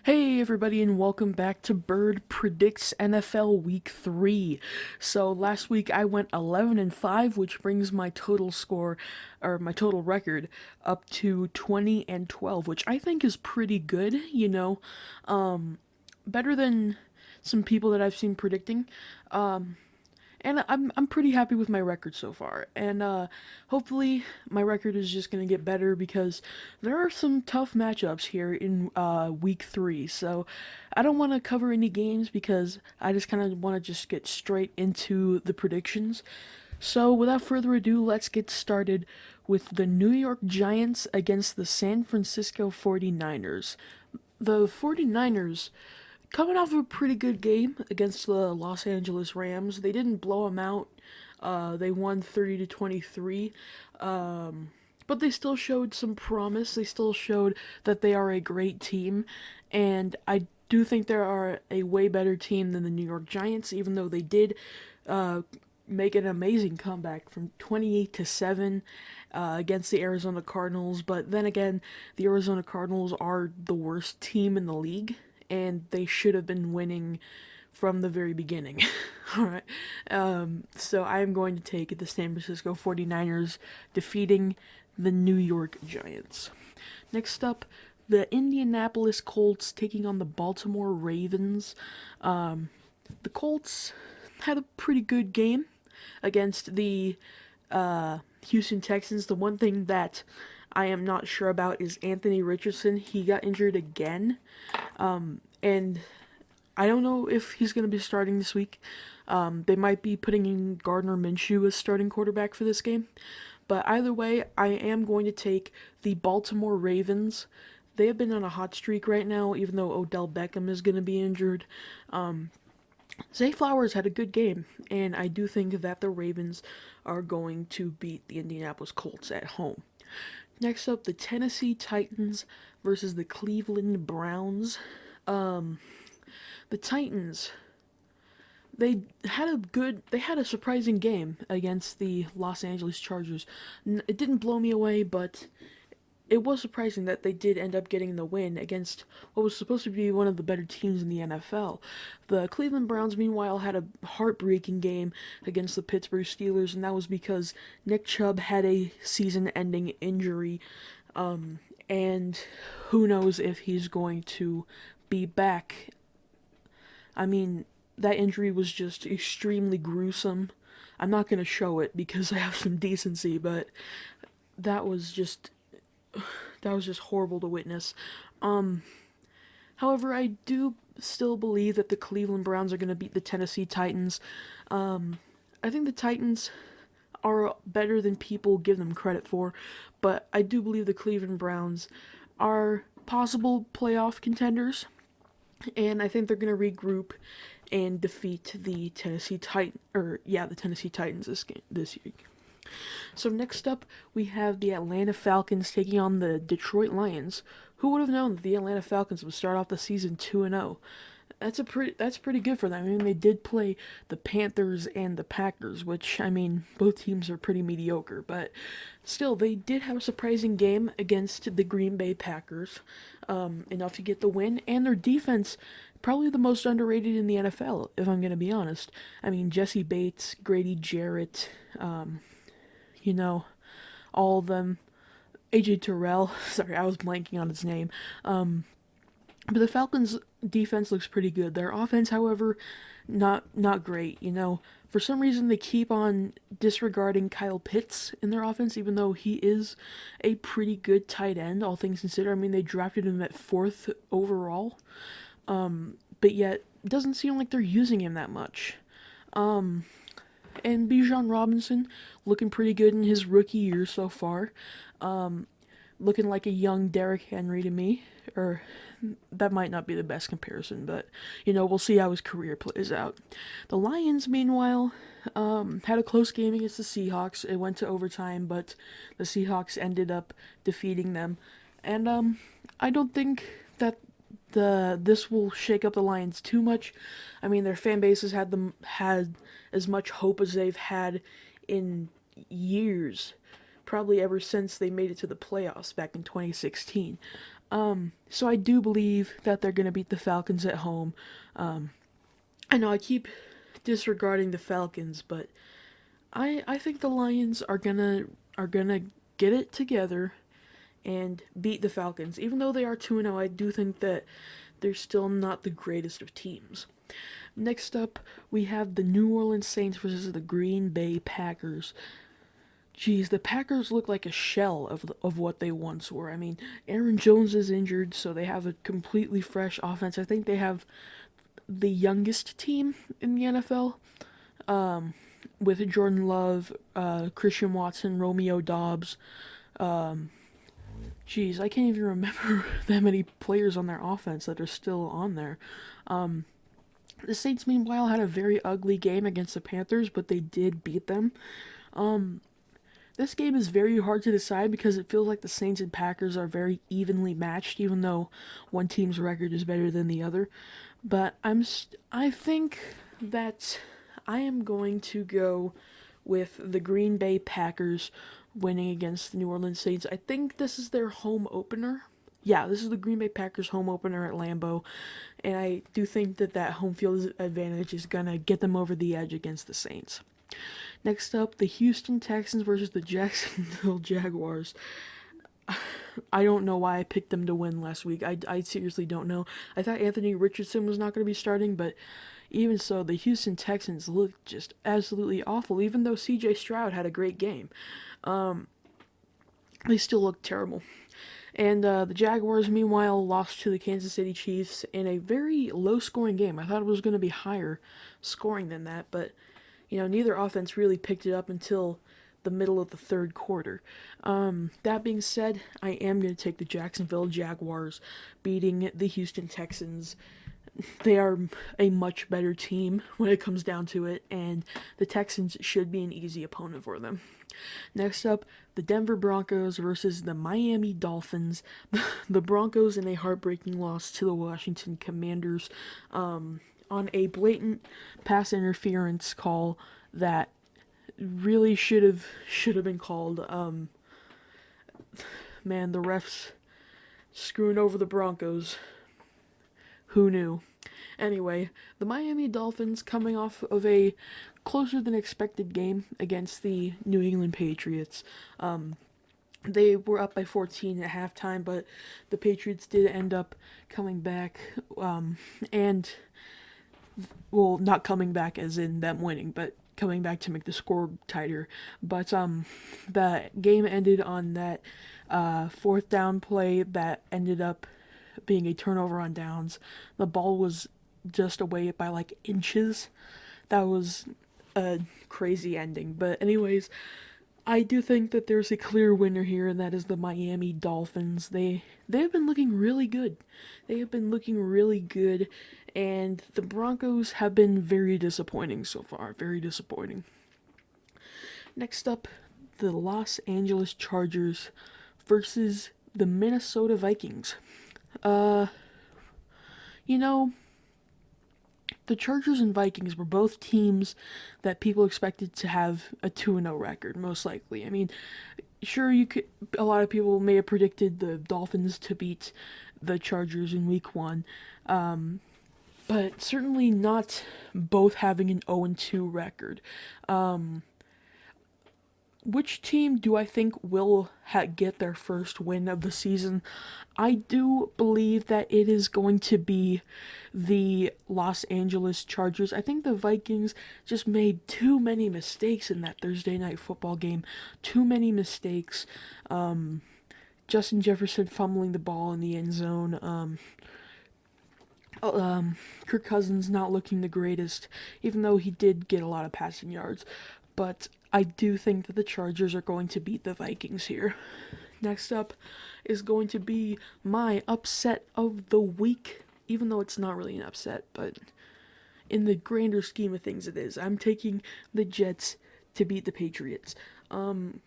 Hey everybody and welcome back to Berd Predicts NFL Week 3. So last week I went 11 and 5, which brings my total score or my total record up to 20 and 12, which I think is pretty good. Better than some people that I've seen predicting. And I'm pretty happy with my record so far. And hopefully my record is just gonna get better because there are some tough matchups here in week 3. So I don't want to cover any games because I just kind of want to just get straight into the predictions. So without further ado, let's get started with the New York Giants against the San Francisco 49ers. The 49ers coming off a pretty good game against the Los Angeles Rams. They didn't blow them out. They won 30-23. But they still showed some promise. They still showed that they are a great team. And I do think they are a way better team than the New York Giants, even though they did uh, make an amazing comeback from 28-7 against the Arizona Cardinals. But then again, the Arizona Cardinals are the worst team in the league, and they should have been winning from the very beginning. All right. So I am going to take the San Francisco 49ers defeating the New York Giants. Next up, the Indianapolis Colts taking on the Baltimore Ravens. The Colts had a pretty good game against the Houston Texans. The one thing that I am not sure about is Anthony Richardson. He got injured again, and I don't know if he's going to be starting this week. They might be putting in Gardner Minshew as starting quarterback for this game. But either way, I am going to take the Baltimore Ravens. They have been on a hot streak right now, even though Odell Beckham is going to be injured. Zay Flowers had a good game, and I do think that the Ravens are going to beat the Indianapolis Colts at home. Next up, the Tennessee Titans versus the Cleveland Browns. The Titans, they had a surprising game against the Los Angeles Chargers. It didn't blow me away, but it was surprising that they did end up getting the win against what was supposed to be one of the better teams in the NFL. The Cleveland Browns, meanwhile, had a heartbreaking game against the Pittsburgh Steelers, and that was because Nick Chubb had a season ending injury, and who knows if he's going to be back. I mean, that injury was just extremely gruesome. I'm not going to show it because I have some decency, but that was just that was just horrible to witness. However, I do still believe that the Cleveland Browns are going to beat the Tennessee Titans. I think the Titans are better than people give them credit for, but I do believe the Cleveland Browns are possible playoff contenders, and I think they're going to regroup and defeat the Tennessee Titans this year. So next up, we have the Atlanta Falcons taking on the Detroit Lions. Who would have known that the Atlanta Falcons would start off the season 2-0? That's pretty good for them. I mean, they did play the Panthers and the Packers, which, I mean, both teams are pretty mediocre, but still, they did have a surprising game against the Green Bay Packers, enough to get the win, and their defense probably the most underrated in the NFL, if I'm going to be honest. I mean, Jesse Bates, Grady Jarrett, you know, all of them. AJ Terrell, sorry, I was blanking on his name. But the Falcons' defense looks pretty good. Their offense, however, not great. For some reason they keep on disregarding Kyle Pitts in their offense, even though he is a pretty good tight end, all things considered. I mean, they drafted him at fourth overall, but yet it doesn't seem like they're using him that much. And Bijan Robinson looking pretty good in his rookie year so far. Looking like a young Derrick Henry to me. Or that might not be the best comparison, but we'll see how his career plays out. The Lions, meanwhile, had a close game against the Seahawks. It went to overtime, but the Seahawks ended up defeating them. And I don't think that this will shake up the Lions too much. I mean, their fan base has had as much hope as they've had in years, probably ever since they made it to the playoffs back in 2016. So I do believe that they're gonna beat the Falcons at home. I know I keep disregarding the Falcons, but I think the Lions are gonna get it together and beat the Falcons. Even though they are 2-0, I do think that they're still not the greatest of teams. Next up, we have the New Orleans Saints versus the Green Bay Packers. Geez, the Packers look like a shell of what they once were. I mean, Aaron Jones is injured, so they have a completely fresh offense. I think they have the youngest team in the NFL, with Jordan Love, Christian Watson, Romeo Dobbs. Geez, I can't even remember that many players on their offense that are still on there. The Saints, meanwhile, had a very ugly game against the Panthers, but they did beat them. This game is very hard to decide because it feels like the Saints and Packers are very evenly matched, even though one team's record is better than the other. But I think that I am going to go with the Green Bay Packers winning against the New Orleans Saints. I think this is their home opener. Yeah, this is the Green Bay Packers home opener at Lambeau, and I do think that that home field advantage is gonna get them over the edge against the Saints. Next up, the Houston Texans versus the Jacksonville Jaguars. I don't know why I picked them to win last week. I seriously don't know. I thought Anthony Richardson was not going to be starting, but even so, the Houston Texans looked just absolutely awful. Even though C.J. Stroud had a great game, they still looked terrible. And the Jaguars, meanwhile, lost to the Kansas City Chiefs in a very low-scoring game. I thought it was going to be higher scoring than that, but neither offense really picked it up until the middle of the third quarter. That being said, I am going to take the Jacksonville Jaguars beating the Houston Texans. They are a much better team when it comes down to it, and the Texans should be an easy opponent for them. Next up, the Denver Broncos versus the Miami Dolphins. The Broncos in a heartbreaking loss to the Washington Commanders on a blatant pass interference call that really should have been called. Man, the refs screwing over the Broncos. Who knew? Anyway, the Miami Dolphins coming off of a closer than expected game against the New England Patriots. They were up by 14 at halftime, but the Patriots did end up coming back, and, well, not coming back as in them winning, but coming back to make the score tighter. But the game ended on that fourth down play that ended up being a turnover on downs. The ball was just away by like inches. That was a crazy ending. But anyways, I do think that there's a clear winner here, and that is the Miami Dolphins. They have been looking really good. They have been looking really good, and the Broncos have been very disappointing so far. Very disappointing. Next up, the Los Angeles Chargers versus the Minnesota Vikings. You know, the Chargers and Vikings were both teams that people expected to have a 2-0 record, most likely. I mean, sure, a lot of people may have predicted the Dolphins to beat the Chargers in week 1, but certainly not both having an 0-2 record. Which team do I think will get their first win of the season? I do believe that it is going to be the Los Angeles Chargers. I think the Vikings just made too many mistakes in that Thursday night football game. Too many mistakes. Justin Jefferson fumbling the ball in the end zone. Kirk Cousins not looking the greatest, even though he did get a lot of passing yards. But I do think that the Chargers are going to beat the Vikings here. Next up is going to be my upset of the week, even though it's not really an upset, but in the grander scheme of things it is. I'm taking the Jets to beat the Patriots. The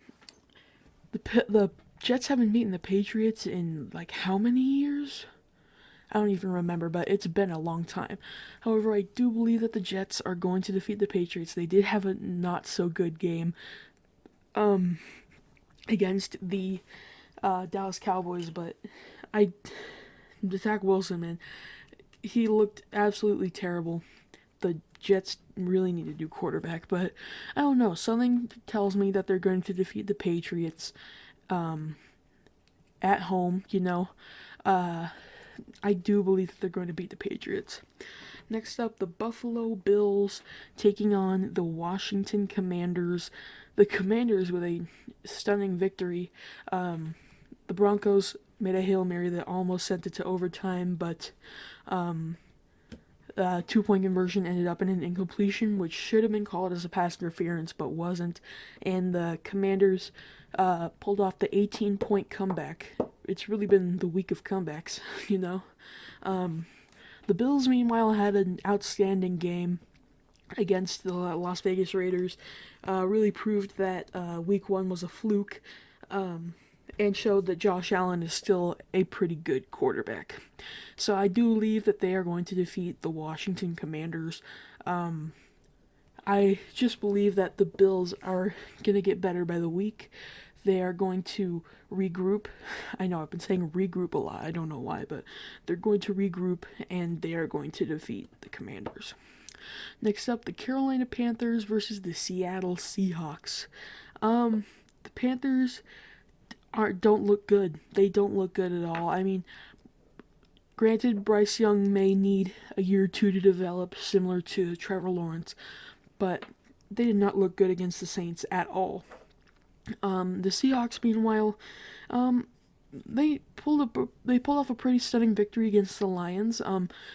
Jets haven't beaten the Patriots in, like, how many years? I don't even remember, but it's been a long time. However, I do believe that the Jets are going to defeat the Patriots. They did have a not-so-good game against the Dallas Cowboys, but I Zach Wilson, man, he looked absolutely terrible. The Jets really need to do quarterback, but I don't know. Something tells me that they're going to defeat the Patriots at home. I do believe that they're going to beat the Patriots. Next up, the Buffalo Bills taking on the Washington Commanders. The Commanders with a stunning victory. The Broncos made a Hail Mary that almost sent it to overtime, but 2-point conversion ended up in an incompletion, which should have been called as a pass interference, but wasn't. And the Commanders pulled off the 18-point comeback. It's really been the week of comebacks, you know. The Bills, meanwhile, had an outstanding game against the Las Vegas Raiders. Really proved that Week 1 was a fluke, and showed that Josh Allen is still a pretty good quarterback. So I do believe that they are going to defeat the Washington Commanders. I just believe that the Bills are going to get better by the week. They are going to regroup. I know I've been saying regroup a lot. I don't know why, but they're going to regroup and they are going to defeat the Commanders. Next up, the Carolina Panthers versus the Seattle Seahawks. The Panthers don't look good. They don't look good at all. I mean, granted, Bryce Young may need a year or two to develop, similar to Trevor Lawrence, but they did not look good against the Saints at all. The Seahawks, meanwhile, they pulled off a pretty stunning victory against the Lions.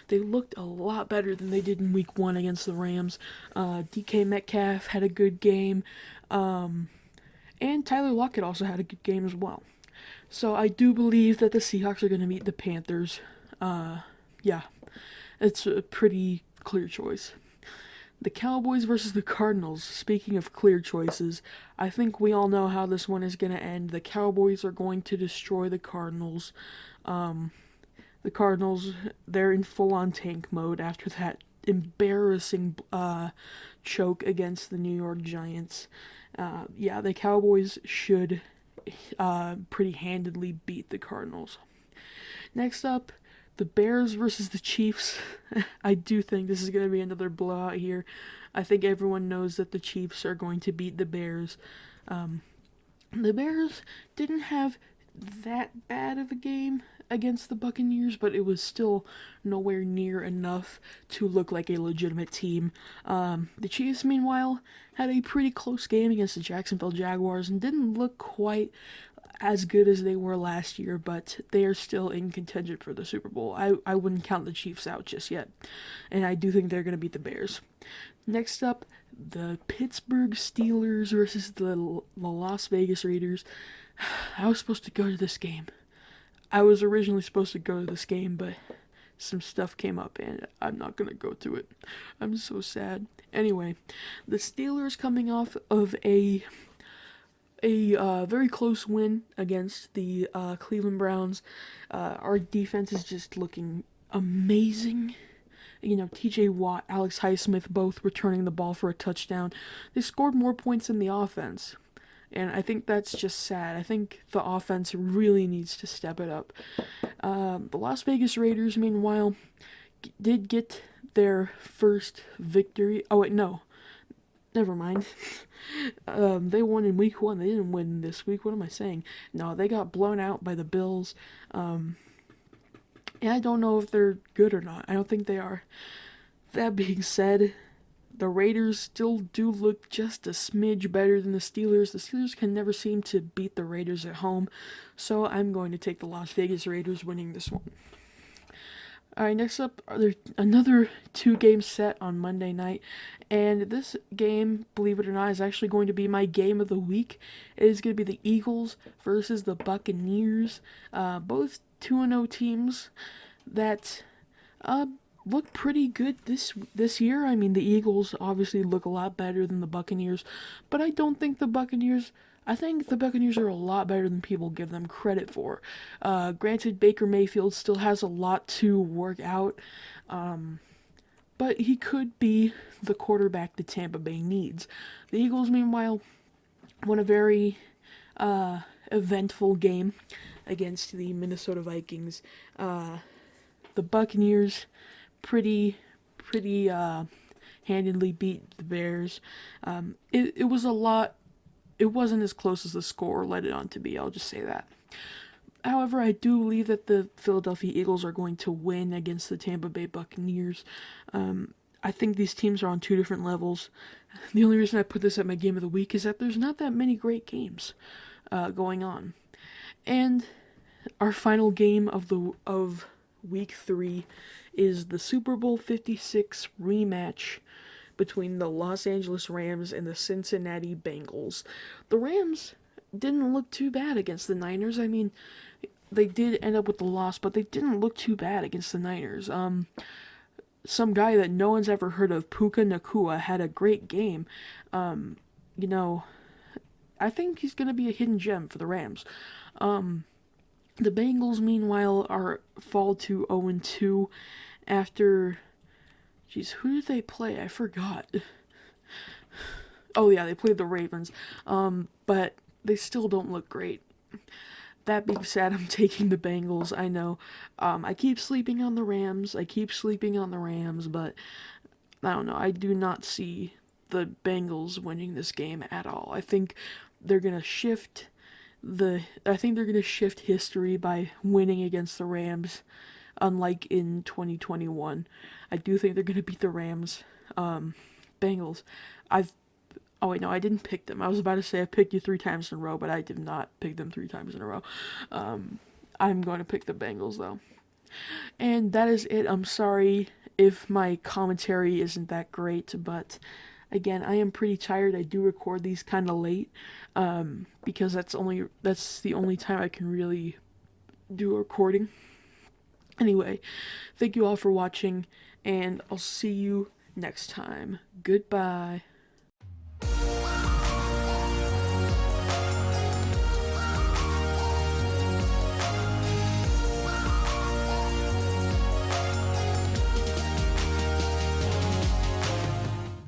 They looked a lot better than they did in Week 1 against the Rams. DK Metcalf had a good game, and Tyler Lockett also had a good game as well. So I do believe that the Seahawks are going to beat the Panthers. Yeah, it's a pretty clear choice. The Cowboys versus the Cardinals. Speaking of clear choices, I think we all know how this one is going to end. The Cowboys are going to destroy the Cardinals. The Cardinals, they're in full-on tank mode after that embarrassing choke against the New York Giants. Yeah, the Cowboys should pretty handedly beat the Cardinals. Next up, the Bears versus the Chiefs. I do think this is going to be another blowout here. I think everyone knows that the Chiefs are going to beat the Bears. The Bears didn't have that bad of a game against the Buccaneers, but it was still nowhere near enough to look like a legitimate team. The Chiefs, meanwhile, had a pretty close game against the Jacksonville Jaguars and didn't look quite as good as they were last year, but they are still in contention for the Super Bowl. I wouldn't count the Chiefs out just yet, and I do think they're going to beat the Bears. Next up, the Pittsburgh Steelers versus the Las Vegas Raiders. I was supposed to go to this game. I was originally supposed to go to this game, but some stuff came up, and I'm not going to go to it. I'm so sad. Anyway, the Steelers coming off of a very close win against the Cleveland Browns. Our defense is just looking amazing. You know, TJ Watt, Alex Highsmith both returning the ball for a touchdown. They scored more points than the offense. And I think that's just sad. I think the offense really needs to step it up. The Las Vegas Raiders, meanwhile, did get their first victory. Oh, wait, no. Never mind. They won in Week 1. They didn't win this week. What am I saying? No, they got blown out by the Bills. And I don't know if they're good or not. I don't think they are. That being said, the Raiders still do look just a smidge better than the Steelers. The Steelers can never seem to beat the Raiders at home. So I'm going to take the Las Vegas Raiders winning this one. Alright, next up, there's another 2-game set on Monday night, and this game, believe it or not, is actually going to be my game of the week. It is going to be the Eagles versus the Buccaneers, both 2-0 teams that look pretty good this year. I mean, the Eagles obviously look a lot better than the Buccaneers, but I think the Buccaneers are a lot better than people give them credit for. Granted, Baker Mayfield still has a lot to work out, but he could be the quarterback that Tampa Bay needs. The Eagles, meanwhile, won a very eventful game against the Minnesota Vikings. The Buccaneers pretty handedly beat the Bears. It was a lot. It wasn't as close as the score led it on to be. I'll just say that. However, I do believe that the Philadelphia Eagles are going to win against the Tampa Bay Buccaneers. I think these teams are on two different levels. The only reason I put this at my game of the week is that there's not that many great games going on. And our final game of week 3 is the Super Bowl 56 rematch between the Los Angeles Rams and the Cincinnati Bengals. The Rams didn't look too bad against the Niners. I mean, they did end up with the loss, but they didn't look too bad against the Niners. Some guy that no one's ever heard of, Puka Nakua, had a great game. You know, I think he's going to be a hidden gem for the Rams. The Bengals, meanwhile, fall to 0-2 after. Jeez, who did they play? I forgot. Oh yeah, they played the Ravens. But they still don't look great. That being said, I'm taking the Bengals. I know. I keep sleeping on the Rams. But I don't know. I do not see the Bengals winning this game at all. I think they're gonna shift history by winning against the Rams, unlike in 2021. I do think they're gonna beat the Rams. Bengals. Oh wait, no, I didn't pick them. I was about to say I picked you 3 times in a row, but I did not pick them 3 times in a row. I'm going to pick the Bengals though. And that is it. I'm sorry if my commentary isn't that great, but again, I am pretty tired. I do record these kind of late, because that's the only time I can really do a recording. Anyway, thank you all for watching, and I'll see you next time. Goodbye.